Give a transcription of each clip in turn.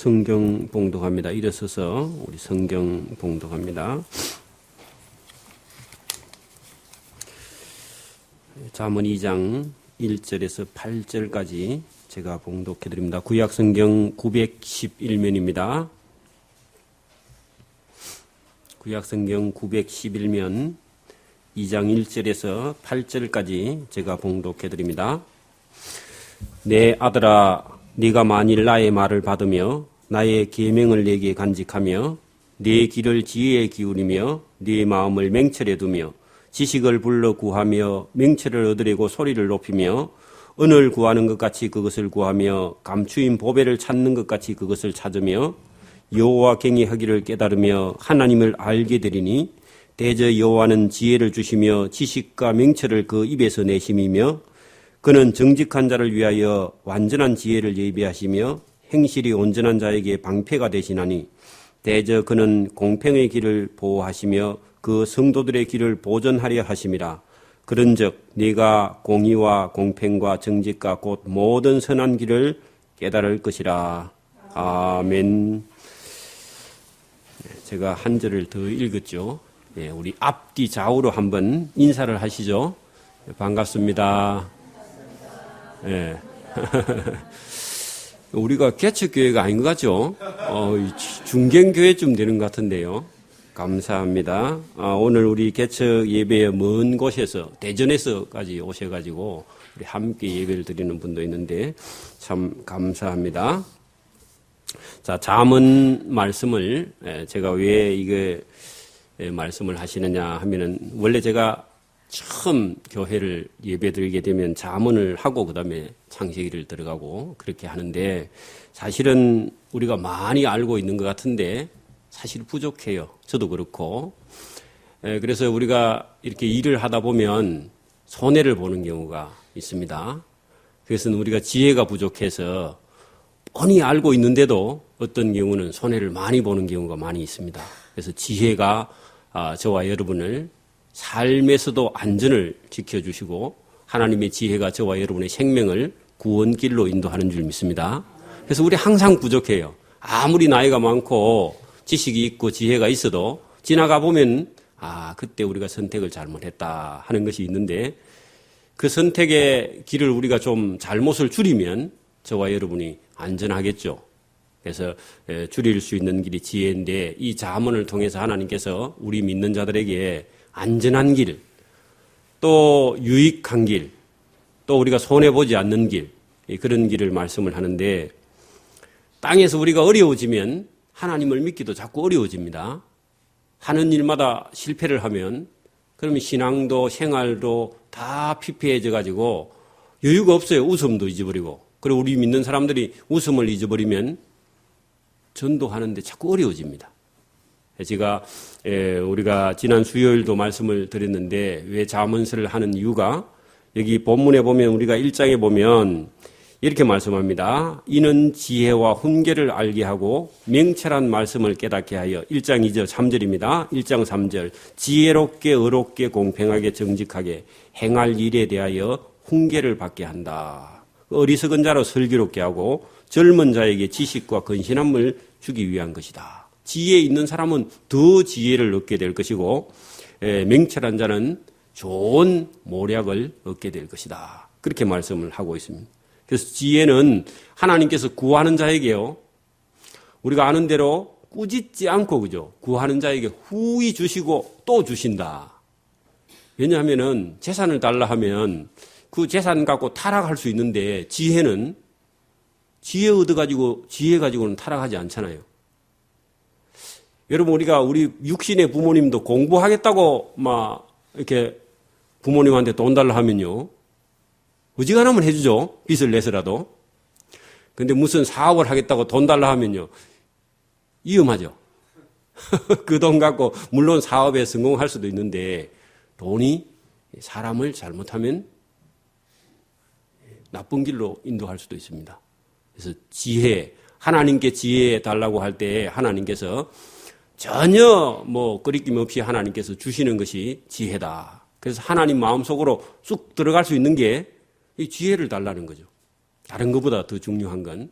성경 봉독합니다. 일어서서 우리 성경 봉독합니다. 잠언 2장 1절에서 8절까지 제가 봉독해 드립니다. 구약 성경 911면입니다. 구약 성경 911면 2장 1절에서 8절까지 제가 봉독해 드립니다. 내 아들아, 네가 만일 나의 말을 받으며 나의 계명을 내게 간직하며 네 귀를 지혜에 기울이며 네 마음을 맹철에 두며 지식을 불러 구하며 명철을 얻으려고 소리를 높이며 은을 구하는 것 같이 그것을 구하며 감추인 보배를 찾는 것 같이 그것을 찾으며 여호와 경외하기를 깨달으며 하나님을 알게 되리니 대저 여호와는 지혜를 주시며 지식과 명철을 그 입에서 내심이며 그는 정직한 자를 위하여 완전한 지혜를 예비하시며 행실이 온전한 자에게 방패가 되시나니 대저 그는 공평의 길을 보호하시며 그 성도들의 길을 보전하려 하심이라. 그런즉 네가 공의와 공평과 정직과 곧 모든 선한 길을 깨달을 것이라. 아멘. 제가 한 절을 더 읽었죠. 우리 앞뒤 좌우로 한번 인사를 하시죠. 반갑습니다. 예. 우리가 개척교회가 아닌 것 같죠? 중견교회쯤 되는 것 같은데요. 감사합니다. 오늘 우리 개척 예배에 먼 곳에서, 대전에서까지 오셔가지고, 우리 함께 예배를 드리는 분도 있는데, 참 감사합니다. 자, 잠언 말씀을, 제가 왜 이게 말씀을 하시느냐 하면은, 원래 제가 처음 교회를 예배드리게 되면 잠언을 하고 그다음에 창세기를 들어가고 그렇게 하는데 사실은 우리가 많이 알고 있는 것 같은데 사실 부족해요. 저도 그렇고. 그래서 우리가 이렇게 일을 하다 보면 손해를 보는 경우가 있습니다. 그래서 우리가 지혜가 부족해서 뻔히 알고 있는데도 어떤 경우는 손해를 많이 보는 경우가 많이 있습니다. 그래서 지혜가 저와 여러분을 삶에서도 안전을 지켜주시고 하나님의 지혜가 저와 여러분의 생명을 구원길로 인도하는 줄 믿습니다. 그래서 우리 항상 부족해요. 아무리 나이가 많고 지식이 있고 지혜가 있어도 지나가 보면 그때 우리가 선택을 잘못했다 하는 것이 있는데 그 선택의 길을 우리가 좀 잘못을 줄이면 저와 여러분이 안전하겠죠. 그래서 줄일 수 있는 길이 지혜인데 이 잠언을 통해서 하나님께서 우리 믿는 자들에게 안전한 길, 또 유익한 길, 또 우리가 손해보지 않는 길, 그런 길을 말씀을 하는데 땅에서 우리가 어려워지면 하나님을 믿기도 자꾸 어려워집니다. 하는 일마다 실패를 하면 그러면 신앙도 생활도 다 피폐해져 가지고 여유가 없어요. 웃음도 잊어버리고. 그리고 우리 믿는 사람들이 웃음을 잊어버리면 전도하는데 자꾸 어려워집니다. 제가 우리가 지난 수요일도 말씀을 드렸는데 왜 잠언서를 하는 이유가 여기 본문에 보면 우리가 1장에 보면 이렇게 말씀합니다. 이는 지혜와 훈계를 알게 하고 명철한 말씀을 깨닫게 하여 1장 2절 3절입니다. 1장 3절 지혜롭게 의롭게 공평하게 정직하게 행할 일에 대하여 훈계를 받게 한다. 어리석은 자로 슬기롭게 하고 젊은 자에게 지식과 근신함을 주기 위한 것이다. 지혜 있는 사람은 더 지혜를 얻게 될 것이고 명철한 자는 좋은 모략을 얻게 될 것이다. 그렇게 말씀을 하고 있습니다. 그래서 지혜는 하나님께서 구하는 자에게요. 우리가 아는 대로 꾸짖지 않고 그죠? 구하는 자에게 후히 주시고 또 주신다. 왜냐하면은 재산을 달라 하면 그 재산 갖고 타락할 수 있는데 지혜는 지혜 얻어가지고 지혜 가지고는 타락하지 않잖아요. 여러분 우리 육신의 부모님도 공부하겠다고 막 이렇게 부모님한테 돈 달라 하면요. 어지간하면 해주죠. 빚을 내서라도. 근데 무슨 사업을 하겠다고 돈 달라 하면요. 위험하죠. 그 돈 갖고 물론 사업에 성공할 수도 있는데 돈이 사람을 잘못하면 나쁜 길로 인도할 수도 있습니다. 그래서 지혜, 하나님께 지혜 달라고 할 때 하나님께서 전혀 꺼리낌 없이 하나님께서 주시는 것이 지혜다. 그래서 하나님 마음속으로 쑥 들어갈 수 있는 게 이 지혜를 달라는 거죠. 다른 것보다 더 중요한 건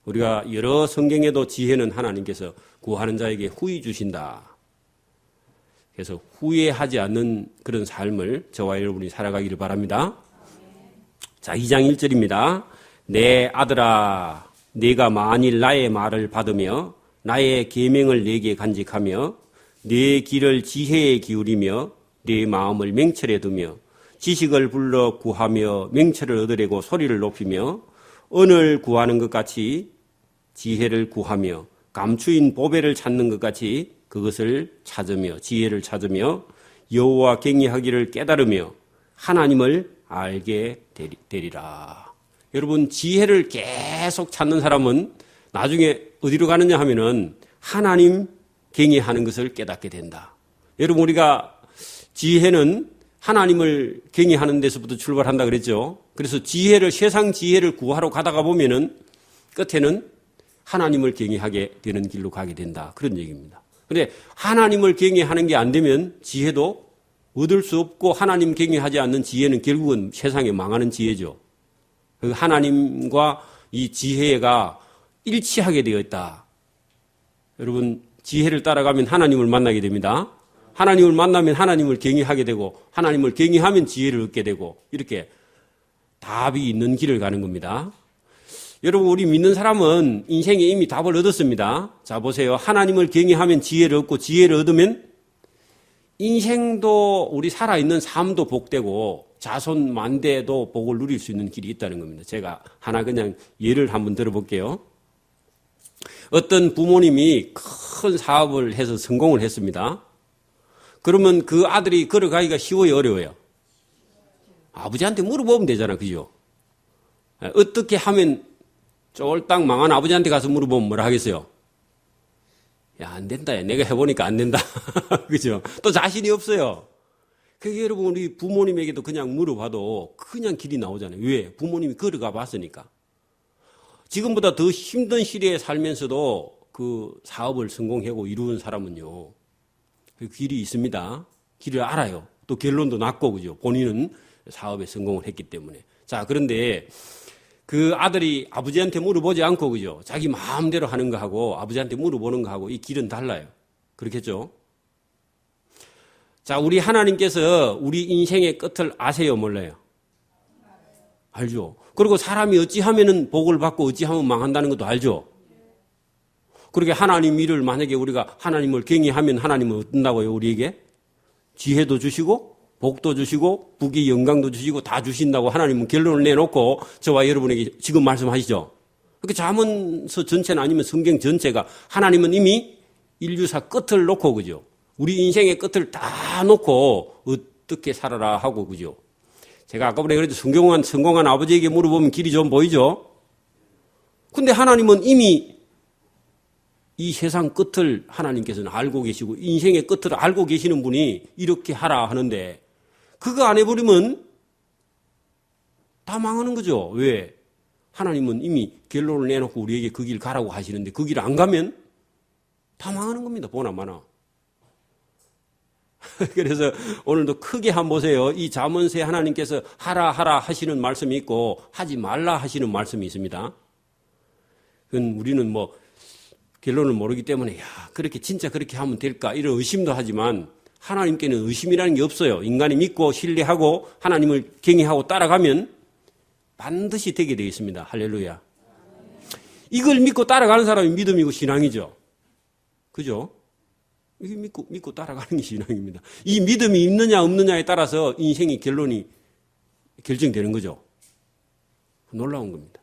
우리가 여러 성경에도 지혜는 하나님께서 구하는 자에게 후히 주신다. 그래서 후회하지 않는 그런 삶을 저와 여러분이 살아가기를 바랍니다. 자, 2장 1절입니다. 내 아들아, 네가 만일 나의 말을 받으며 나의 계명을 내게 간직하며 네 길을 지혜에 기울이며 네 마음을 맹철에 두며 지식을 불러 구하며 맹철을 얻으려고 소리를 높이며 언을 구하는 것 같이 지혜를 구하며 감추인 보배를 찾는 것 같이 그것을 찾으며 지혜를 찾으며 여호와 경외하기를 깨달으며 하나님을 알게 되리라. 여러분, 지혜를 계속 찾는 사람은 나중에 어디로 가느냐 하면은 하나님 경외하는 것을 깨닫게 된다. 여러분, 우리가 지혜는 하나님을 경외하는 데서부터 출발한다 그랬죠. 그래서 세상 지혜를 구하러 가다가 보면은 끝에는 하나님을 경외하게 되는 길로 가게 된다. 그런 얘기입니다. 그런데 하나님을 경외하는 게 안 되면 지혜도 얻을 수 없고 하나님 경외하지 않는 지혜는 결국은 세상에 망하는 지혜죠. 하나님과 이 지혜가 일치하게 되어 있다. 여러분, 지혜를 따라가면 하나님을 만나게 됩니다. 하나님을 만나면 하나님을 경외하게 되고 하나님을 경외하면 지혜를 얻게 되고 이렇게 답이 있는 길을 가는 겁니다. 여러분, 우리 믿는 사람은 인생에 이미 답을 얻었습니다. 자, 보세요. 하나님을 경외하면 지혜를 얻고 지혜를 얻으면 인생도 우리 살아있는 삶도 복되고 자손 만대도 복을 누릴 수 있는 길이 있다는 겁니다. 제가 하나 그냥 예를 한번 들어볼게요. 어떤 부모님이 큰 사업을 해서 성공을 했습니다. 그러면 그 아들이 걸어가기가 쉬워요, 어려워요? 아버지한테 물어보면 되잖아, 그죠? 어떻게 하면 쫄딱 망한 아버지한테 가서 물어보면 뭐라 하겠어요? 야, 안 된다. 내가 해보니까 안 된다. 그죠? 또 자신이 없어요. 그게 여러분, 우리 부모님에게도 그냥 물어봐도 그냥 길이 나오잖아요. 왜? 부모님이 걸어가 봤으니까. 지금보다 더 힘든 시대에 살면서도 그 사업을 성공하고 이루는 사람은요, 그 길이 있습니다. 길을 알아요. 또 결론도 났고, 그죠? 본인은 사업에 성공을 했기 때문에. 자, 그런데 그 아들이 아버지한테 물어보지 않고, 그죠? 자기 마음대로 하는 거하고 아버지한테 물어보는 거하고 이 길은 달라요. 그렇겠죠? 자, 우리 하나님께서 우리 인생의 끝을 아세요, 몰라요? 알죠? 그리고 사람이 어찌하면은 복을 받고 어찌하면 망한다는 것도 알죠? 그렇게 하나님 일을 만약에 우리가 하나님을 경외하면 하나님은 어떤다고요, 우리에게? 지혜도 주시고 복도 주시고 부귀 영광도 주시고 다 주신다고 하나님은 결론을 내놓고 저와 여러분에게 지금 말씀하시죠. 그렇게 잠언서 전체는 아니면 성경 전체가 하나님은 이미 인류사 끝을 놓고, 그죠? 우리 인생의 끝을 다 놓고 어떻게 살아라 하고, 그죠? 제가 아까부터 그래도 성공한 아버지에게 물어보면 길이 좀 보이죠? 근데 하나님은 이미 이 세상 끝을 하나님께서는 알고 계시고 인생의 끝을 알고 계시는 분이 이렇게 하라 하는데 그거 안 해버리면 다 망하는 거죠. 왜? 하나님은 이미 결론을 내놓고 우리에게 그 길 가라고 하시는데 그 길 안 가면 다 망하는 겁니다. 보나 마나. 그래서 오늘도 크게 한번 보세요. 이 잠언서에 하나님께서 하라 하시는 말씀이 있고 하지 말라 하시는 말씀이 있습니다. 그건 우리는 뭐 결론을 모르기 때문에 그렇게 진짜 그렇게 하면 될까 이런 의심도 하지만 하나님께는 의심이라는 게 없어요. 인간이 믿고 신뢰하고 하나님을 경외하고 따라가면 반드시 되게 되어 있습니다. 할렐루야. 이걸 믿고 따라가는 사람이 믿음이고 신앙이죠. 그죠? 이게 믿고 따라가는 게 신앙입니다. 이 믿음이 있느냐 없느냐에 따라서 인생의 결론이 결정되는 거죠. 놀라운 겁니다.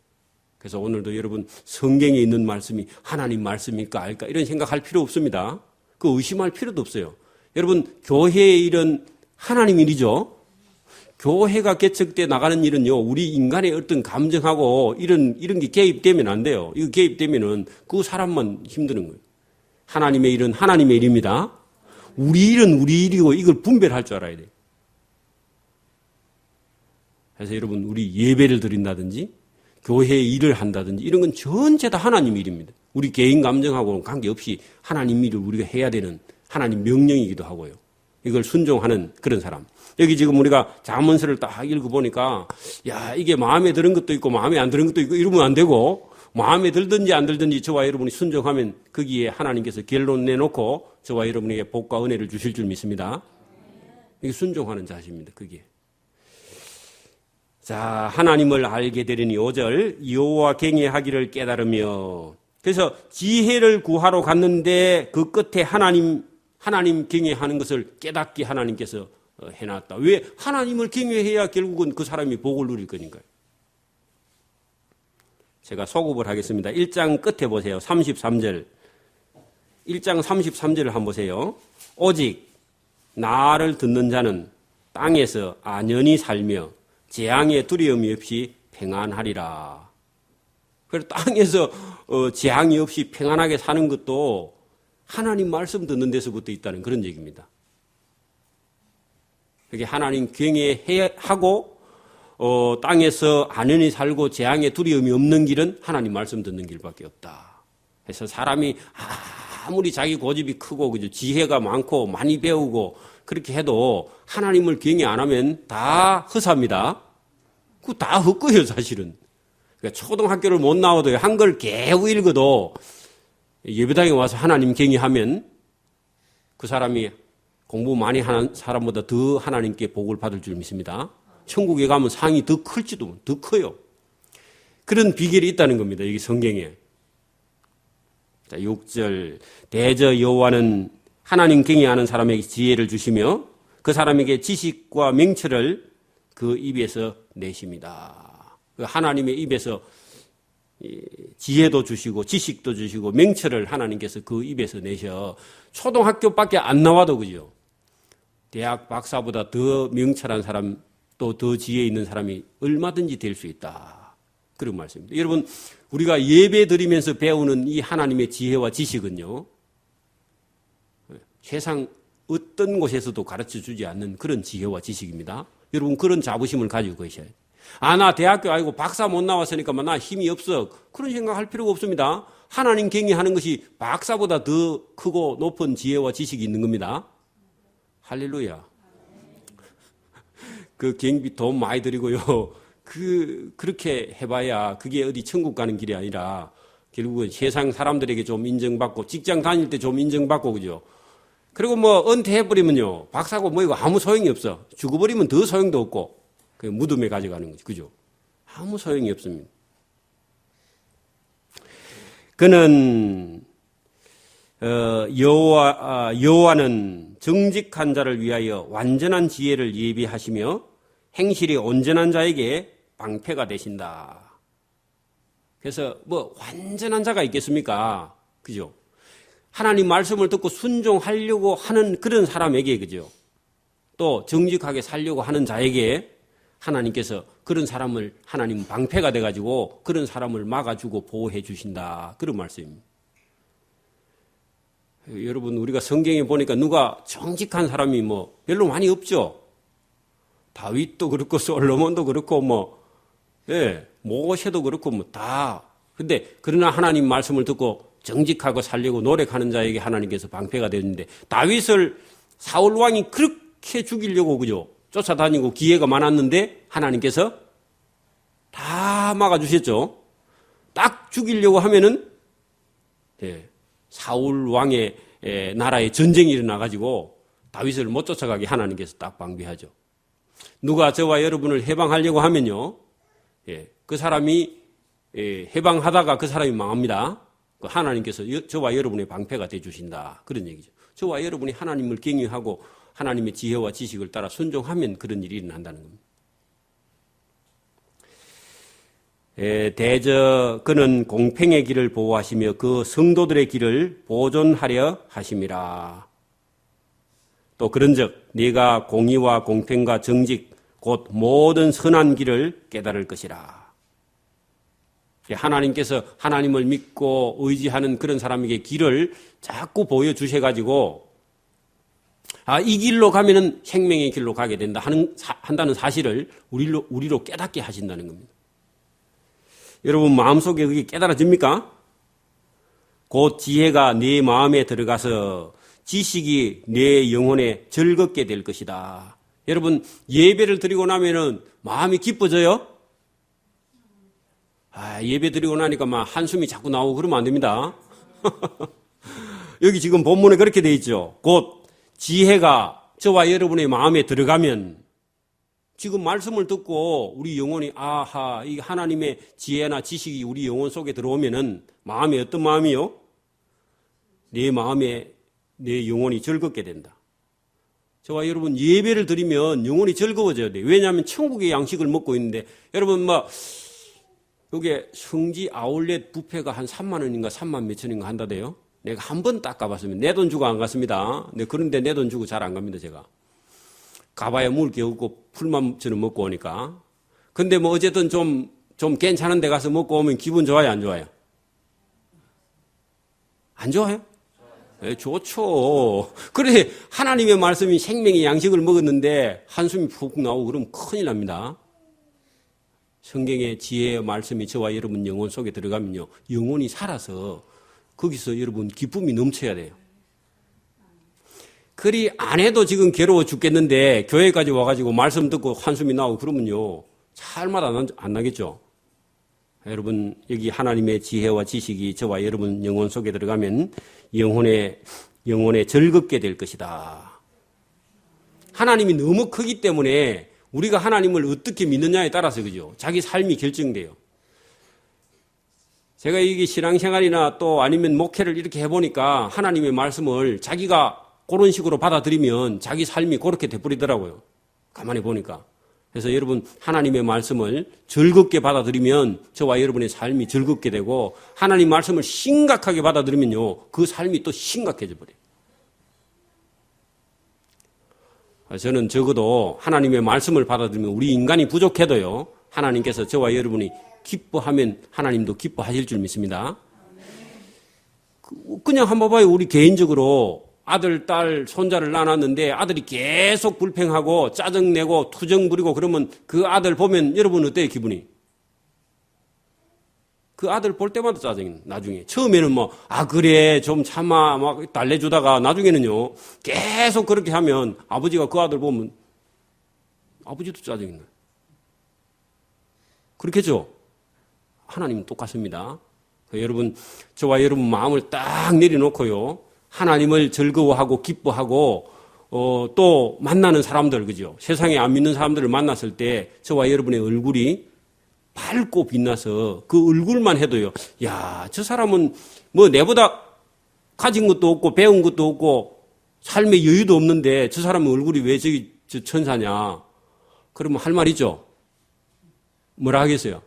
그래서 오늘도 여러분 성경에 있는 말씀이 하나님 말씀일까 알까 이런 생각할 필요 없습니다. 그 의심할 필요도 없어요. 여러분 교회의 일은 하나님 일이죠. 교회가 개척돼 나가는 일은요 우리 인간의 어떤 감정하고 이런 게 개입되면 안 돼요. 이거 개입되면은 그 사람만 힘드는 거예요. 하나님의 일은 하나님의 일입니다. 우리 일은 우리 일이고 이걸 분별할 줄 알아야 돼요. 그래서 여러분 우리 예배를 드린다든지 교회의 일을 한다든지 이런 건 전체 다 하나님 일입니다. 우리 개인 감정하고는 관계없이 하나님 일을 우리가 해야 되는 하나님 명령이기도 하고요. 이걸 순종하는 그런 사람. 여기 지금 우리가 잠언서를 딱 읽어보니까 야 이게 마음에 드는 것도 있고 마음에 안 드는 것도 있고 이러면 안 되고 마음에 들든지 안 들든지 저와 여러분이 순종하면 거기에 하나님께서 결론 내놓고 저와 여러분에게 복과 은혜를 주실 줄 믿습니다. 이게 순종하는 자세입니다. 그게. 자, 하나님을 알게 되려니 5절 여호와 경외하기를 깨달으며. 그래서 지혜를 구하러 갔는데 그 끝에 하나님 경외하는 것을 깨닫게 하나님께서 해놨다. 왜? 하나님을 경외해야 결국은 그 사람이 복을 누릴 거니까요. 제가 소급을 하겠습니다. 1장 끝에 보세요. 33절. 1장 33절을 한번 보세요. 오직 나를 듣는 자는 땅에서 안연히 살며 재앙의 두려움이 없이 평안하리라. 그래서 땅에서 재앙이 없이 평안하게 사는 것도 하나님 말씀 듣는 데서부터 있다는 그런 얘기입니다. 그게 하나님 경외하고 땅에서 안연히 살고 재앙의 두려움이 없는 길은 하나님 말씀 듣는 길밖에 없다. 그래서 사람이 아무리 자기 고집이 크고 그죠, 지혜가 많고 많이 배우고 그렇게 해도 하나님을 경외 안 하면 다 허사입니다. 그거 다 헛거예요, 사실은. 그러니까 초등학교를 못 나와도 한글 개우 읽어도 예배당에 와서 하나님 경외하면 그 사람이 공부 많이 하는 사람보다 더 하나님께 복을 받을 줄 믿습니다. 천국에 가면 상이 더 클지도, 더 커요. 그런 비결이 있다는 겁니다, 여기 성경에. 자, 6절. 대저 여호와는 하나님 경외하는 사람에게 지혜를 주시며 그 사람에게 지식과 명철을 그 입에서 내십니다. 하나님의 입에서 지혜도 주시고 지식도 주시고 명철을 하나님께서 그 입에서 내셔. 초등학교밖에 안 나와도 그죠. 대학 박사보다 더 명철한 사람 또 더 지혜 있는 사람이 얼마든지 될 수 있다. 그런 말씀입니다. 여러분, 우리가 예배 드리면서 배우는 이 하나님의 지혜와 지식은요, 세상 어떤 곳에서도 가르쳐 주지 않는 그런 지혜와 지식입니다. 여러분, 그런 자부심을 가지고 계셔요. 나 대학교 아니고 박사 못 나왔으니까 나 힘이 없어. 그런 생각할 필요가 없습니다. 하나님 경외하는 것이 박사보다 더 크고 높은 지혜와 지식이 있는 겁니다. 할렐루야. 그 경비 돈 많이 들이고요. 그렇게 해봐야 그게 어디 천국 가는 길이 아니라 결국은 세상 사람들에게 좀 인정받고 직장 다닐 때 좀 인정받고 그죠. 그리고 은퇴해버리면요. 박사고 이거 아무 소용이 없어. 죽어버리면 더 소용도 없고 그 무덤에 가져가는 거죠. 그죠. 아무 소용이 없습니다. 그는 여호와는 정직한 자를 위하여 완전한 지혜를 예비하시며 행실이 온전한 자에게 방패가 되신다. 그래서 완전한 자가 있겠습니까? 그죠? 하나님 말씀을 듣고 순종하려고 하는 그런 사람에게 그죠? 또 정직하게 살려고 하는 자에게 하나님께서 그런 사람을 하나님 방패가 돼가지고 그런 사람을 막아주고 보호해 주신다. 그런 말씀입니다. 여러분, 우리가 성경에 보니까 누가 정직한 사람이 별로 많이 없죠. 다윗도 그렇고 솔로몬도 그렇고 모세도 그렇고 다. 근데 그러나 하나님 말씀을 듣고 정직하고 살려고 노력하는 자에게 하나님께서 방패가 되었는데 다윗을 사울 왕이 그렇게 죽이려고 그죠? 쫓아다니고 기회가 많았는데 하나님께서 다 막아주셨죠. 딱 죽이려고 하면은 사울 왕의 나라에 전쟁이 일어나가지고 다윗을 못 쫓아가게 하나님께서 딱 방비하죠. 누가 저와 여러분을 해방하려고 하면요, 그 사람이 해방하다가 그 사람이 망합니다. 하나님께서 저와 여러분의 방패가 되어주신다. 그런 얘기죠. 저와 여러분이 하나님을 경외하고 하나님의 지혜와 지식을 따라 순종하면 그런 일이 일어난다는 겁니다. 대저 그는 공평의 길을 보호하시며 그 성도들의 길을 보존하려 하심이라. 또 그런즉 네가 공의와 공평과 정직 곧 모든 선한 길을 깨달을 것이라. 하나님께서 하나님을 믿고 의지하는 그런 사람에게 길을 자꾸 보여주셔가지고 이 길로 가면은 생명의 길로 가게 된다 한다는 사실을 우리로 깨닫게 하신다는 겁니다. 여러분 마음속에 그게 깨달아집니까? 곧 지혜가 네 마음에 들어가서 지식이 내 영혼에 즐겁게 될 것이다. 여러분 예배를 드리고 나면은 마음이 기뻐져요? 예배 드리고 나니까 막 한숨이 자꾸 나오고 그러면 안 됩니다. 여기 지금 본문에 그렇게 돼 있죠. 곧 지혜가 저와 여러분의 마음에 들어가면 지금 말씀을 듣고 우리 영혼이 이 하나님의 지혜나 지식이 우리 영혼 속에 들어오면은 마음에 어떤 마음이요? 내 마음에 내 영혼이 즐겁게 된다. 저와 여러분 예배를 드리면 영혼이 즐거워져야 돼요. 왜냐하면 천국의 양식을 먹고 있는데 여러분 여기 성지 아울렛 뷔페가 한 3만 원인가 3만 몇천 원인가 한다대요. 내가 한 번 딱 가봤습니다. 내 돈 주고 안 갔습니다. 그런데 내 돈 주고 잘 안 갑니다, 제가. 가봐야 먹을 게 없고 풀만 저는 먹고 오니까. 근데 어쨌든 좀 괜찮은 데 가서 먹고 오면 기분 좋아요, 안 좋아요? 안 좋아요? 네, 좋죠. 그래, 하나님의 말씀이 생명의 양식을 먹었는데 한숨이 푹 나오고 그러면 큰일 납니다. 성경의 지혜의 말씀이 저와 여러분 영혼 속에 들어가면요, 영혼이 살아서 거기서 여러분 기쁨이 넘쳐야 돼요. 그리 안 해도 지금 괴로워 죽겠는데 교회까지 와가지고 말씀 듣고 한숨이 나오고 그러면요, 살맛 안 나겠죠? 여러분, 여기 하나님의 지혜와 지식이 저와 여러분 영혼 속에 들어가면 영혼에 즐겁게 될 것이다. 하나님이 너무 크기 때문에 우리가 하나님을 어떻게 믿느냐에 따라서 그죠? 자기 삶이 결정돼요. 제가 이게 신앙생활이나 또 아니면 목회를 이렇게 해보니까 하나님의 말씀을 자기가 그런 식으로 받아들이면 자기 삶이 그렇게 돼버리더라고요. 가만히 보니까. 그래서 여러분 하나님의 말씀을 즐겁게 받아들이면 저와 여러분의 삶이 즐겁게 되고 하나님 말씀을 심각하게 받아들이면요, 그 삶이 또 심각해져 버려요. 저는 적어도 하나님의 말씀을 받아들이면 우리 인간이 부족해도요, 하나님께서 저와 여러분이 기뻐하면 하나님도 기뻐하실 줄 믿습니다. 그냥 한번 봐요. 우리 개인적으로 아들, 딸, 손자를 낳았는데 아들이 계속 불평하고 짜증내고 투정 부리고 그러면 그 아들 보면 여러분 어때요, 기분이? 그 아들 볼 때마다 짜증이 나중에. 처음에는 그래, 좀 참아, 막 달래주다가 나중에는요, 계속 그렇게 하면 아버지가 그 아들 보면 아버지도 짜증이 나요. 그렇겠죠? 하나님은 똑같습니다. 여러분, 저와 여러분 마음을 딱 내려놓고요, 하나님을 즐거워하고 기뻐하고 또 만나는 사람들, 그죠? 세상에 안 믿는 사람들을 만났을 때 저와 여러분의 얼굴이 밝고 빛나서 그 얼굴만 해도요, 야, 저 사람은 내보다 가진 것도 없고 배운 것도 없고 삶의 여유도 없는데 저 사람은 얼굴이 왜 저 천사냐? 그러면 할 말이죠. 뭐라 하겠어요?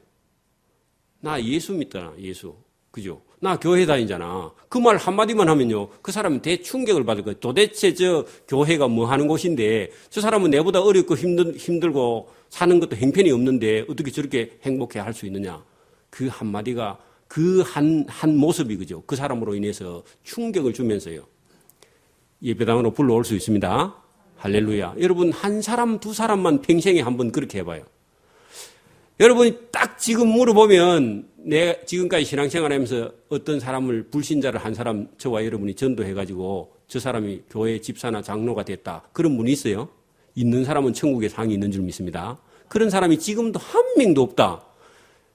나 예수 믿잖아, 예수. 그죠? 나 교회 다니잖아. 그 말 한마디만 하면요, 그 사람은 대충격을 받을 거예요. 도대체 저 교회가 뭐 하는 곳인데, 저 사람은 내보다 어렵고 힘들고 사는 것도 형편이 없는데 어떻게 저렇게 행복해 할 수 있느냐. 그 한마디가, 그 한 모습이, 그죠? 그 사람으로 인해서 충격을 주면서요, 예배당으로 불러올 수 있습니다. 할렐루야. 여러분, 한 사람, 두 사람만 평생에 한번 그렇게 해봐요. 여러분이 딱 지금 물어보면, 내가 지금까지 신앙생활 하면서 어떤 사람을, 불신자를 한 사람, 저와 여러분이 전도해가지고 저 사람이 교회 집사나 장로가 됐다, 그런 분이 있어요? 있는 사람은 천국에 상이 있는 줄 믿습니다. 그런 사람이 지금도 한 명도 없다.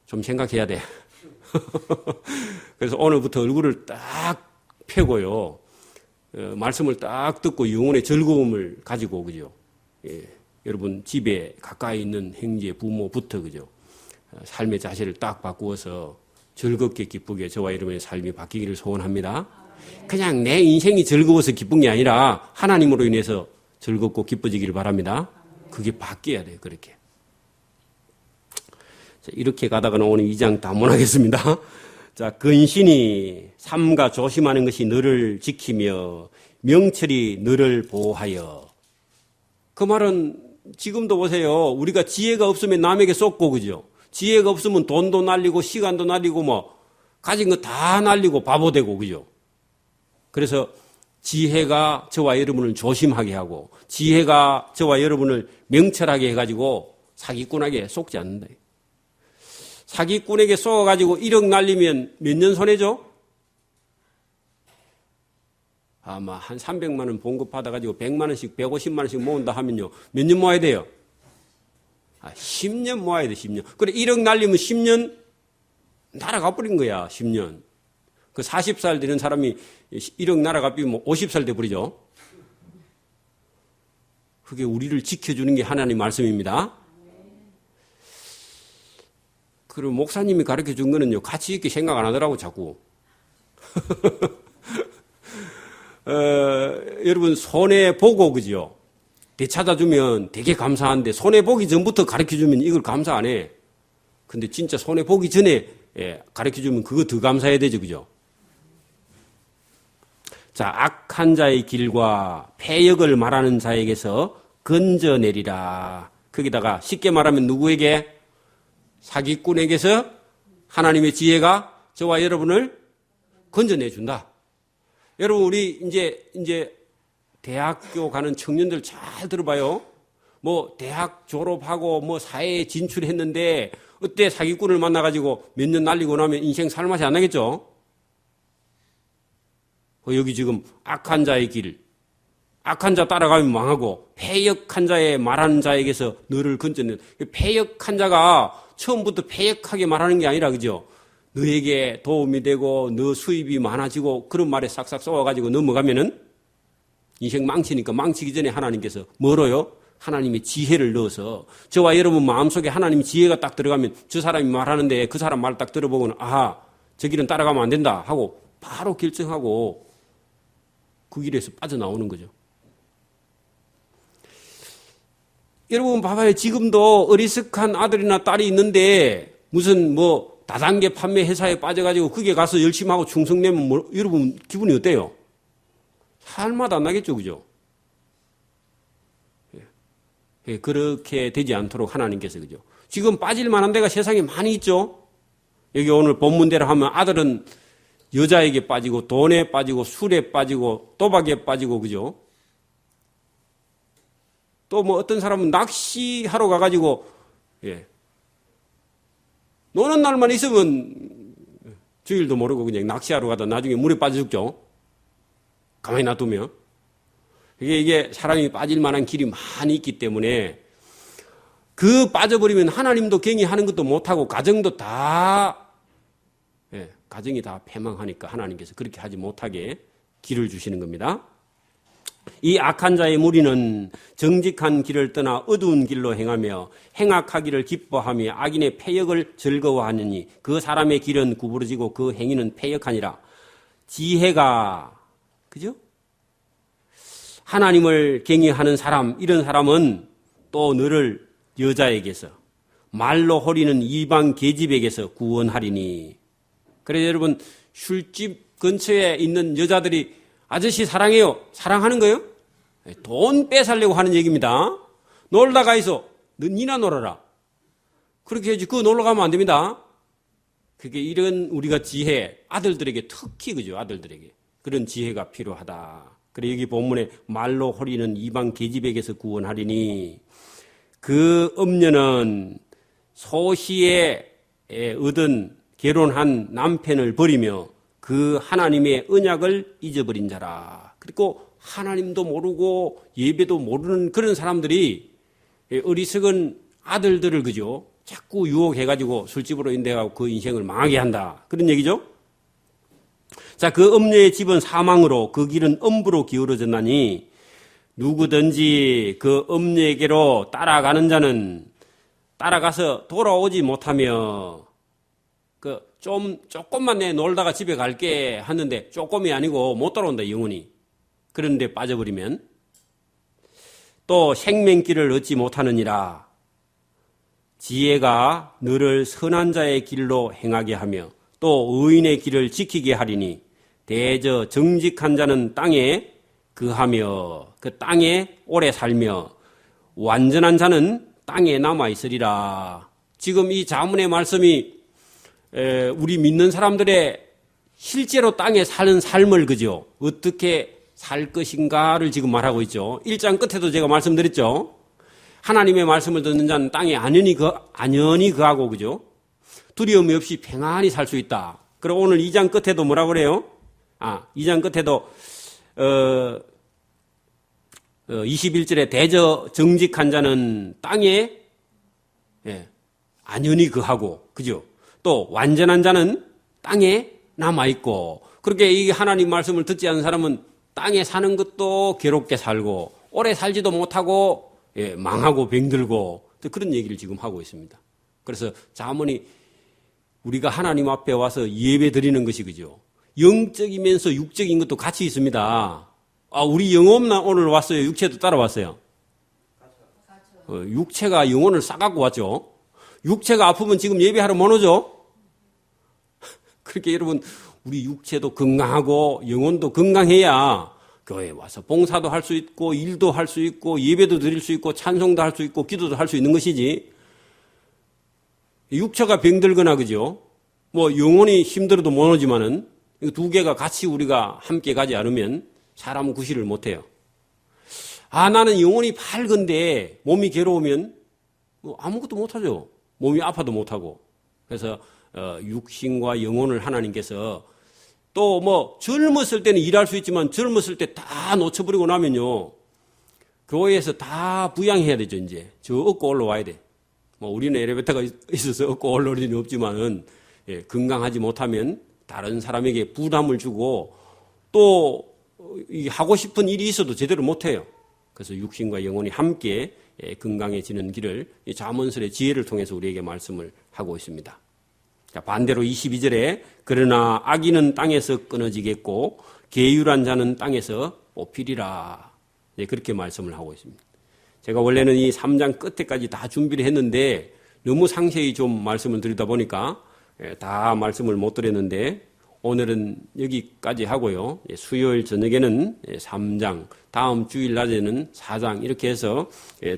좀 생각해야 돼. 그래서 오늘부터 얼굴을 딱 펴고요, 말씀을 딱 듣고 영혼의 즐거움을 가지고, 그죠? 예, 여러분 집에 가까이 있는 형제, 부모부터, 그죠? 삶의 자세를 딱 바꾸어서 즐겁게 기쁘게 저와 여러분의 삶이 바뀌기를 소원합니다. 그냥 내 인생이 즐거워서 기쁜 게 아니라 하나님으로 인해서 즐겁고 기뻐지기를 바랍니다. 그게 바뀌어야 돼요, 그렇게. 자, 이렇게 가다가는 오늘 2장 다 못 하겠습니다. 자, 근신이 삼가 조심하는 것이 너를 지키며 명철이 너를 보호하여. 그 말은 지금도 보세요. 우리가 지혜가 없으면 남에게 쏟고, 그죠? 지혜가 없으면 돈도 날리고 시간도 날리고 가진 거 다 날리고 바보 되고, 그죠? 그래서 지혜가 저와 여러분을 조심하게 하고 지혜가 저와 여러분을 명철하게 해가지고 사기꾼에게 속지 않는다. 사기꾼에게 쏘아가지고 1억 날리면 몇 년 손해죠? 아마 한 300만 원 봉급 받아가지고 100만 원씩 150만 원씩 모은다 하면요, 몇 년 모아야 돼요? 10년 모아야 돼, 10년. 그래, 1억 날리면 10년 날아가 버린 거야, 10년. 그 40살 되는 사람이 1억 날아가 버리면 50살 돼 버리죠. 그게 우리를 지켜주는 게 하나님 말씀입니다. 그리고 목사님이 가르쳐 준 거는요, 가치 있게 생각 안 하더라고, 자꾸. 여러분, 손해보고, 그죠? 되찾아주면 되게 감사한데, 손해보기 전부터 가르쳐 주면 이걸 감사 안 해. 근데 진짜 손해보기 전에 가르쳐 주면 그거 더 감사해야 되죠, 그죠? 자, 악한 자의 길과 패역을 말하는 자에게서 건져내리라. 거기다가 쉽게 말하면 누구에게? 사기꾼에게서 하나님의 지혜가 저와 여러분을 건져내준다. 여러분, 우리 이제 대학교 가는 청년들 잘 들어봐요. 뭐 대학 졸업하고 뭐 사회에 진출했는데 어때? 사기꾼을 만나가지고 몇 년 날리고 나면 인생 살맛이 안 나겠죠? 여기 지금 악한 자의 길, 악한 자 따라가면 망하고 패역한 자의 말하는 자에게서 너를 건져내. 패역한 자가 처음부터 패역하게 말하는 게 아니라, 그죠? 너에게 도움이 되고 너 수입이 많아지고 그런 말에 싹싹 쏘아가지고 넘어가면은 인생 망치니까 망치기 전에 하나님께서 뭐로요? 하나님의 지혜를 넣어서 저와 여러분 마음속에 하나님의 지혜가 딱 들어가면 저 사람이 말하는데 그 사람 말 딱 들어보고는 아하, 저 길은 따라가면 안 된다 하고 바로 결정하고 그 길에서 빠져나오는 거죠. 여러분 봐봐요. 지금도 어리석한 아들이나 딸이 있는데 무슨 뭐 다단계 판매 회사에 빠져가지고 거기에 가서 열심히 하고 충성내면 뭐, 여러분 기분이 어때요? 살맛 안 나겠죠, 그죠? 예, 그렇게 되지 않도록 하나님께서, 그죠? 지금 빠질 만한 데가 세상에 많이 있죠? 여기 오늘 본문대로 하면 아들은 여자에게 빠지고 돈에 빠지고 술에 빠지고 도박에 빠지고, 그죠? 또 뭐 어떤 사람은 낚시하러 가가지고, 예. 노는 날만 있으면 주일도 모르고 그냥 낚시하러 가다 나중에 물에 빠져 죽죠? 가만히 놔두면. 이게 사람이 빠질 만한 길이 많이 있기 때문에 그 빠져버리면 하나님도 경외하는 것도 못하고 가정도 다, 예, 가정이 다 패망하니까 하나님께서 그렇게 하지 못하게 길을 주시는 겁니다. 이 악한 자의 무리는 정직한 길을 떠나 어두운 길로 행하며 행악하기를 기뻐하며 악인의 패역을 즐거워하느니 그 사람의 길은 구부러지고 그 행위는 패역하니라. 지혜가, 그죠? 하나님을 경외하는 사람, 이런 사람은 또 너를 여자에게서, 말로 허리는 이방 계집에게서 구원하리니. 그래서 여러분, 술집 근처에 있는 여자들이 아저씨 사랑해요. 사랑하는 거예요? 돈 빼살려고 하는 얘기입니다. 놀다가 있어. 니나 놀아라. 그렇게 해야지. 그거 놀러 가면 안 됩니다. 그게 이런 우리가 지혜, 아들들에게 특히, 그죠? 아들들에게. 그런 지혜가 필요하다. 그래 여기 본문에 말로 허리는 이방 계집에게서 구원하리니 그 음녀는 소시에 얻은 결혼한 남편을 버리며 그 하나님의 언약을 잊어버린 자라. 그리고 하나님도 모르고 예배도 모르는 그런 사람들이 어리석은 아들들을, 그죠? 자꾸 유혹해가지고 술집으로 인도해가지고 그 인생을 망하게 한다. 그런 얘기죠? 자, 그 음녀의 집은 사망으로 그 길은 엄부로 기울어졌나니 누구든지 그 음녀에게로 따라가는 자는 따라가서 돌아오지 못하며 조금만 내 놀다가 집에 갈게 하는데 조금이 아니고 못 돌아온다, 영원히. 그런데 빠져버리면 또 생명길을 얻지 못하느니라. 지혜가 너를 선한 자의 길로 행하게 하며 또 의인의 길을 지키게 하리니 대저 정직한 자는 땅에 거하며 그 땅에 오래 살며 완전한 자는 땅에 남아 있으리라. 지금 이 자문의 말씀이 우리 믿는 사람들의 실제로 땅에 사는 삶을, 그죠? 어떻게 살 것인가를 지금 말하고 있죠. 1장 끝에도 제가 말씀드렸죠. 하나님의 말씀을 듣는 자는 땅에 안연히 거하고, 그죠? 두려움이 없이 평안히 살 수 있다. 그리고 오늘 2장 끝에도 뭐라고 그래요? 2장 끝에도 21절에 대저 정직한 자는 땅에 안연히 거하고, 그죠? 또 완전한 자는 땅에 남아있고, 그렇게 이 하나님 말씀을 듣지 않은 사람은 땅에 사는 것도 괴롭게 살고 오래 살지도 못하고 망하고 병들고 그런 얘기를 지금 하고 있습니다. 그래서 잠언이 우리가 하나님 앞에 와서 예배 드리는 것이 그죠. 영적이면서 육적인 것도 같이 있습니다. 우리 영혼 없나 오늘 왔어요? 육체도 따라왔어요? 육체가 영혼을 싸갖고 왔죠. 육체가 아프면 지금 예배하러 못 오죠? 그렇게 여러분, 우리 육체도 건강하고 영혼도 건강해야 교회에 와서 봉사도 할 수 있고 일도 할 수 있고 예배도 드릴 수 있고 찬송도 할 수 있고 기도도 할 수 있는 것이지. 육체가 병들거나 그죠? 뭐 영혼이 힘들어도 못 오지만은 두 개가 같이 우리가 함께 가지 않으면 사람은 구실을 못 해요. 나는 영혼이 밝은데 몸이 괴로우면 아무것도 못 하죠. 몸이 아파도 못 하고. 그래서 육신과 영혼을 하나님께서 또 뭐 젊었을 때는 일할 수 있지만 젊었을 때 다 놓쳐버리고 나면요. 교회에서 다 부양해야 되죠, 이제. 저 얻고 올라와야 돼. 뭐 우리는 엘리베이터가 있어서 얻고 올라올 일은 없지만은 건강하지 못하면 다른 사람에게 부담을 주고 또 하고 싶은 일이 있어도 제대로 못 해요. 그래서 육신과 영혼이 함께 건강해지는 길을 이 잠언설의 지혜를 통해서 우리에게 말씀을 하고 있습니다. 반대로 22절에 그러나 악인은 땅에서 끊어지겠고 계율한 자는 땅에서 뽑히리라. 그렇게 말씀을 하고 있습니다. 제가 원래는 이 3장 끝에까지 다 준비를 했는데 너무 상세히 좀 말씀을 드리다 보니까 다 말씀을 못 드렸는데 오늘은 여기까지 하고요. 수요일 저녁에는 3장, 다음 주일 낮에는 4장 이렇게 해서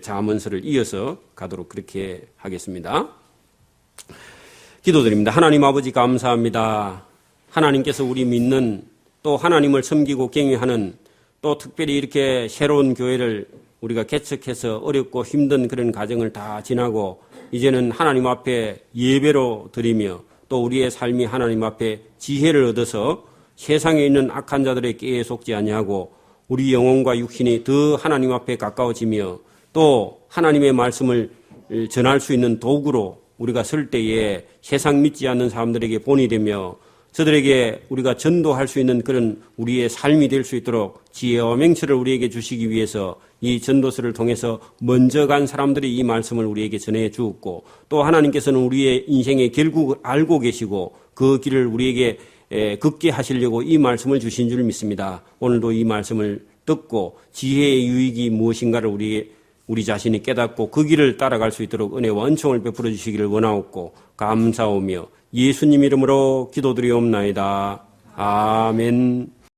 잠언서를 이어서 가도록 그렇게 하겠습니다. 기도드립니다. 하나님 아버지 감사합니다. 하나님께서 우리 믿는 또 하나님을 섬기고 경외하는 또 특별히 이렇게 새로운 교회를 우리가 개척해서 어렵고 힘든 그런 과정을 다 지나고 이제는 하나님 앞에 예배로 드리며 또 우리의 삶이 하나님 앞에 지혜를 얻어서 세상에 있는 악한 자들의 깨에 속지 아니하고 우리 영혼과 육신이 더 하나님 앞에 가까워지며 또 하나님의 말씀을 전할 수 있는 도구로 우리가 설 때에 세상 믿지 않는 사람들에게 본이 되며 저들에게 우리가 전도할 수 있는 그런 우리의 삶이 될 수 있도록 지혜와 명철을 우리에게 주시기 위해서 이 전도서를 통해서 먼저 간 사람들이 이 말씀을 우리에게 전해 주었고 또 하나님께서는 우리의 인생의 결국을 알고 계시고 그 길을 우리에게 걷게 하시려고 이 말씀을 주신 줄 믿습니다. 오늘도 이 말씀을 듣고 지혜의 유익이 무엇인가를 우리 자신이 깨닫고 그 길을 따라갈 수 있도록 은혜와 은총을 베풀어 주시기를 원하옵고 감사하며 예수님 이름으로 기도드리옵나이다. 아멘.